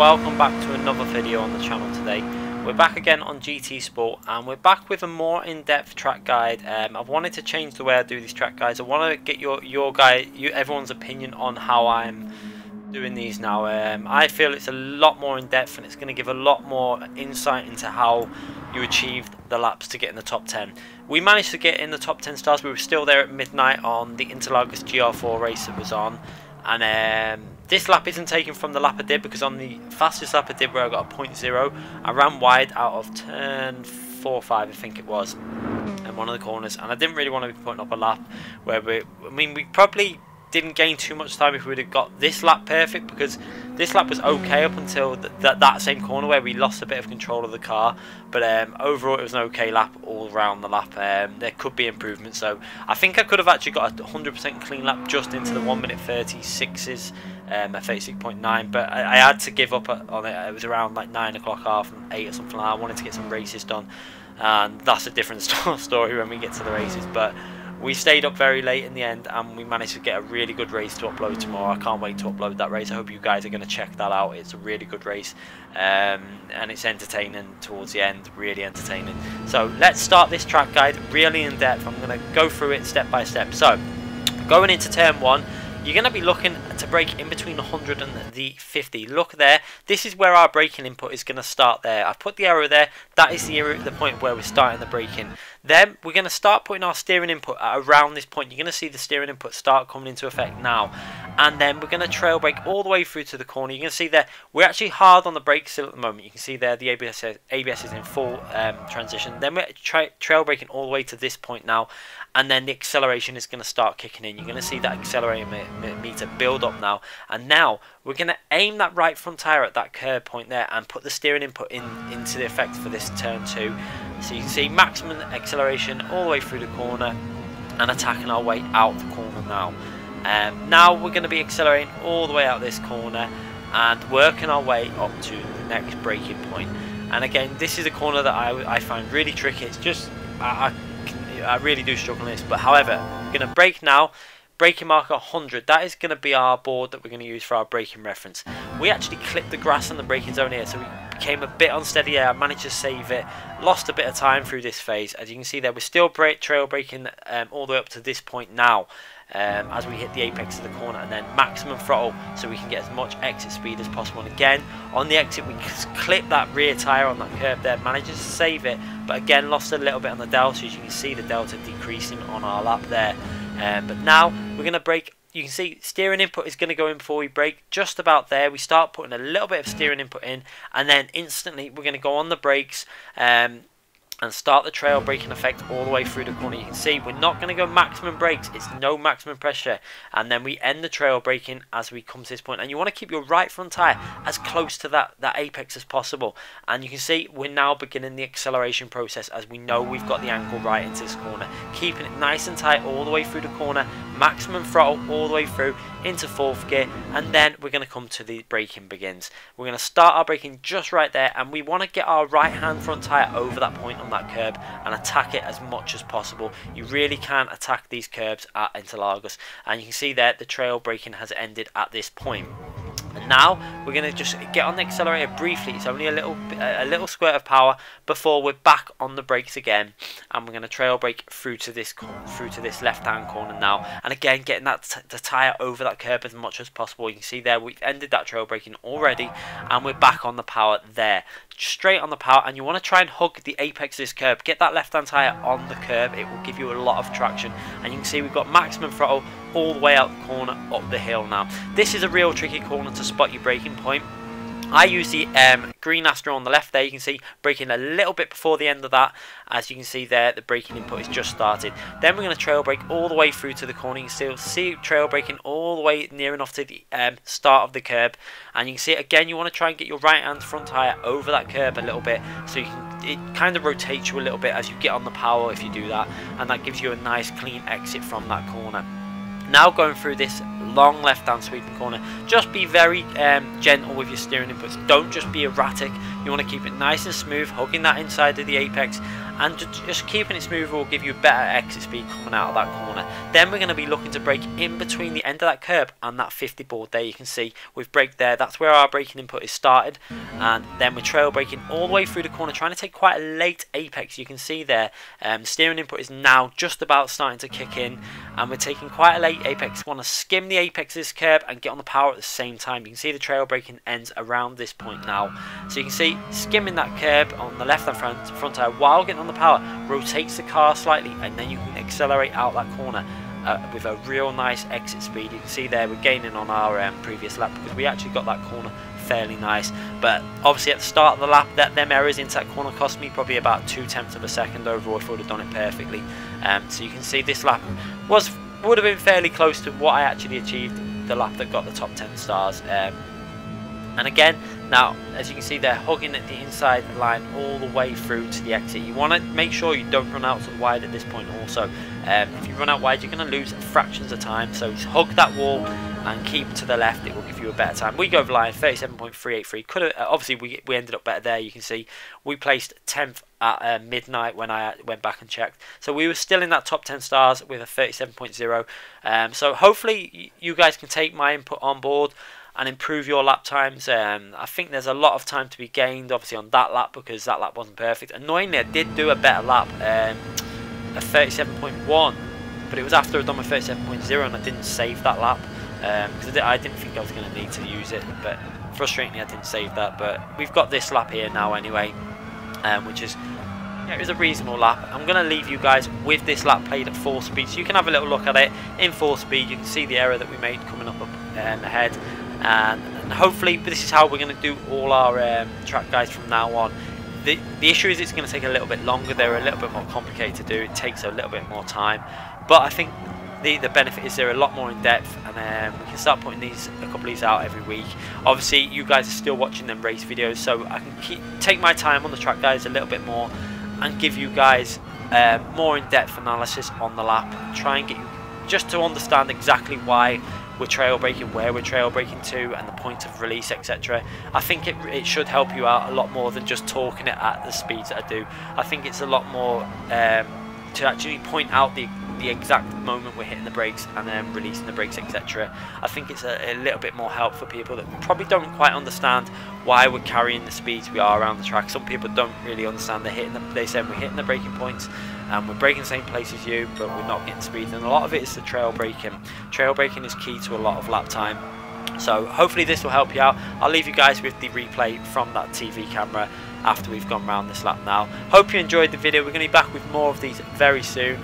welcome back to another video on the channel today. We're back again on GT Sport and we're back with a more in-depth track guide. I've wanted to change the way I do these track guides. I want to get everyone's opinion on how I'm doing these now. I feel it's a lot more in-depth and it's going to give a lot more insight into how you achieved the laps to get in the top 10. We managed to get in the top 10 stars. We were still there at midnight on the Interlagos GR.4 race that was on. And this lap isn't taken from the lap I did, because on the fastest lap I did, where I got a 0.0, I ran wide out of turn 4 or 5, I think it was, in one of the corners, and I didn't really want to be putting up a lap where we probably didn't gain too much time if we would have got this lap perfect, because this lap was okay up until that same corner where we lost a bit of control of the car. But overall it was an okay lap all around the lap. There could be improvement, so I think I could have actually got a 100% clean lap just into the 1 minute 36s, at 36.9, but I had to give up on it. It was around like 9 o'clock, half 8 or something like that. I wanted to get some races done, and that's a different story when we get to the races. But we stayed up very late in the end and we managed to get a really good race to upload tomorrow. I can't wait to upload that race. I hope you guys are going to check that out. It's a really good race, and it's entertaining towards the end, really entertaining. So let's start this track guide really in depth. I'm going to go through it step by step. So going into turn 1, you're going to be looking to brake in between 100 and the 50. Look there, this is where our braking input is going to start there. I've put the arrow there. That is the point where we're starting the braking. Then we're going to start putting our steering input at around this point. You're going to see the steering input start coming into effect now. And then we're going to trail brake all the way through to the corner. You can see there, we're actually hard on the brakes still at the moment. You can see there the ABS is in full transition. Then we're trail braking all the way to this point now. And then the acceleration is going to start kicking in. You're going to see that accelerator meter build up now. And now we're going to aim that right front tyre at that curb point there and put the steering input into the effect for this turn 2. So you can see maximum acceleration all the way through the corner and attacking our way out the corner now. Now we're going to be accelerating all the way out this corner and working our way up to the next braking point. And again, this is a corner that I find really tricky. It's just I really do struggle in this. But however, we're going to brake now. Braking marker 100, that is going to be our board that we're going to use for our braking reference. We actually clipped the grass on the braking zone here, so we became a bit unsteady there. I managed to save it, lost a bit of time through this phase. As you can see there, we're still trail braking all the way up to this point now, as we hit the apex of the corner, and then maximum throttle so we can get as much exit speed as possible. And again, on the exit we clip that rear tyre on that curve there, manages to save it, but again lost a little bit on the delta. As you can see the delta decreasing on our lap there. But now we're going to brake. You can see steering input is going to go in before we brake, just about there. We start putting a little bit of steering input in, and then instantly we're going to go on the brakes and start the trail braking effect all the way through the corner. You can see we're not going to go maximum brakes, it's no maximum pressure, and then we end the trail braking as we come to this point. And you want to keep your right front tyre as close to that apex as possible. And you can see we're now beginning the acceleration process, as we know we've got the angle right into this corner, keeping it nice and tight all the way through the corner, maximum throttle all the way through into 4th gear, and then we're going to come to the braking begins. We're going to start our braking just right there, and we want to get our right hand front tyre over that point on that curb and attack it as much as possible. You really can attack these curbs at Interlagos, and you can see there the trail braking has ended at this point. And now we're going to just get on the accelerator briefly. It's only a little squirt of power before we're back on the brakes again, and we're going to trail brake through to this left hand corner now. And again, getting the tyre over that curb as much as possible. You can see there we've ended that trail braking already, and we're back on the power there, straight on the power. And you want to try and hug the apex of this curb. Get that left hand tyre on the curb. It will give you a lot of traction. And you can see we've got maximum throttle all the way out the corner, up the hill now. This is a real tricky corner to spot your braking point. I use the green Astra on the left there. You can see braking a little bit before the end of that. As you can see there, the braking input is just started. Then we're going to trail brake all the way through to the corner. You can still see trail braking all the way near enough to the start of the curb. And you can see it again, you want to try and get your right hand front tyre over that curb a little bit, so you can, it kind of rotates you a little bit as you get on the power if you do that, and that gives you a nice clean exit from that corner. Now going through this long left hand sweeping corner, just be very gentle with your steering inputs. Don't just be erratic. You want to keep it nice and smooth, hugging that inside of the apex, and just keeping it smooth will give you better exit speed coming out of that corner. Then we're going to be looking to brake in between the end of that curb and that 50 board there. You can see we've braked there. That's where our braking input is started, and then we're trail braking all the way through the corner, trying to take quite a late apex. You can see there steering input is now just about starting to kick in, and we're taking quite a late apex. We want to skim the apex of this curb and get on the power at the same time. You can see the trail braking ends around this point now, so you can see skimming that curb on the left hand front tire while getting on the power rotates the car slightly, and then you can accelerate out that corner with a real nice exit speed. You can see there we're gaining on our previous lap because we actually got that corner fairly nice, but obviously at the start of the lap them errors into that corner cost me probably about 0.2 of a second overall if I would have done it perfectly. So you can see this lap would have been fairly close to what I actually achieved, the lap that got the top 10 stars. And again, now as you can see they're hugging at the inside line all the way through to the exit. You want to make sure you don't run out wide at this point also. If you run out wide you're going to lose fractions of time, so hug that wall and keep to the left, it will give you a better time. We go over line 37.383. Could have obviously we ended up better there. You can see we placed 10th at midnight when I went back and checked, so we were still in that top 10 stars with a 37.0. So hopefully you guys can take my input on board and improve your lap times. I think there's a lot of time to be gained obviously on that lap because that lap wasn't perfect. Annoyingly I did do a better lap, a 37.1, but it was after I'd done my 37.0 and I didn't save that lap because I didn't think I was going to need to use it, but frustratingly I didn't save that. But we've got this lap here now anyway, which is it was a reasonable lap. I'm going to leave you guys with this lap played at 4 speed so you can have a little look at it in 4 speed. You can see the error that we made coming up ahead, and hopefully this is how we're going to do all our track guides from now on. The issue is it's going to take a little bit longer. They're a little bit more complicated to do. It takes a little bit more time, but I think the benefit is they're a lot more in depth, and we can start putting a couple of these out every week. Obviously you guys are still watching them race videos, so I can take my time on the track guides a little bit more and give you guys more in-depth analysis on the lap, try and get you just to understand exactly why we're trail braking, where we're trail braking to, and the point of release, etc. I think it should help you out a lot more than just talking it at the speeds that I do. I think it's a lot more to actually point out the exact moment we're hitting the brakes and then releasing the brakes, etc. I think it's a little bit more help for people that probably don't quite understand why we're carrying the speeds we are around the track. Some people don't really understand they said we're hitting the braking points and we're braking the same place as you, but we're not getting speed, and a lot of it is the trail braking. Trail braking is key to a lot of lap time. So hopefully this will help you out. I'll leave you guys with the replay from that TV camera after we've gone round this lap now. Hope you enjoyed the video. We're going to be back with more of these very soon,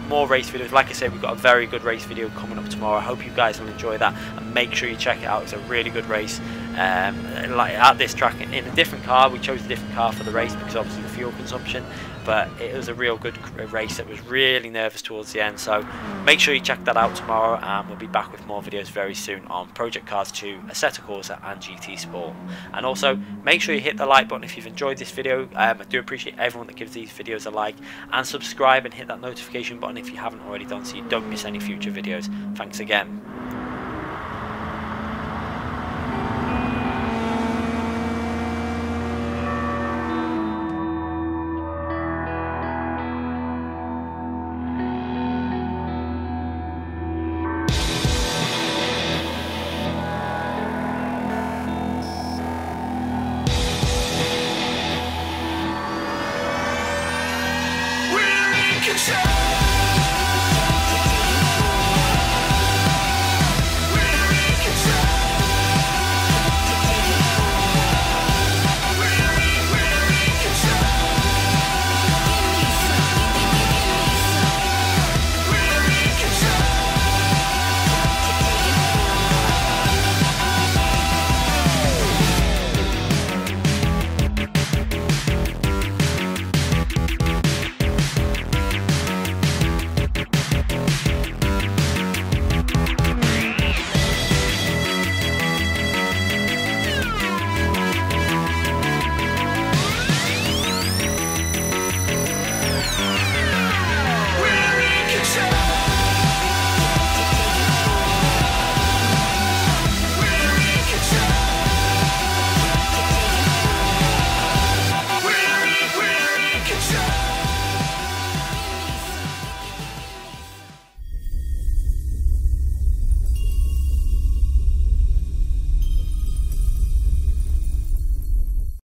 more race videos. Like I said, we've got a very good race video coming up tomorrow. I hope you guys will enjoy that, and make sure you check it out. It's a really good race. Like at this track in a different car. We chose a different car for the race because obviously the fuel consumption, but it was a real good race. It was really nervous towards the end, so make sure you check that out tomorrow, and we'll be back with more videos very soon on Project Cars 2, Assetto Corsa and GT Sport. And also make sure you hit the like button if you've enjoyed this video. I do appreciate everyone that gives these videos a like, and subscribe and hit that notification button if you haven't already done so you don't miss any future videos. Thanks again.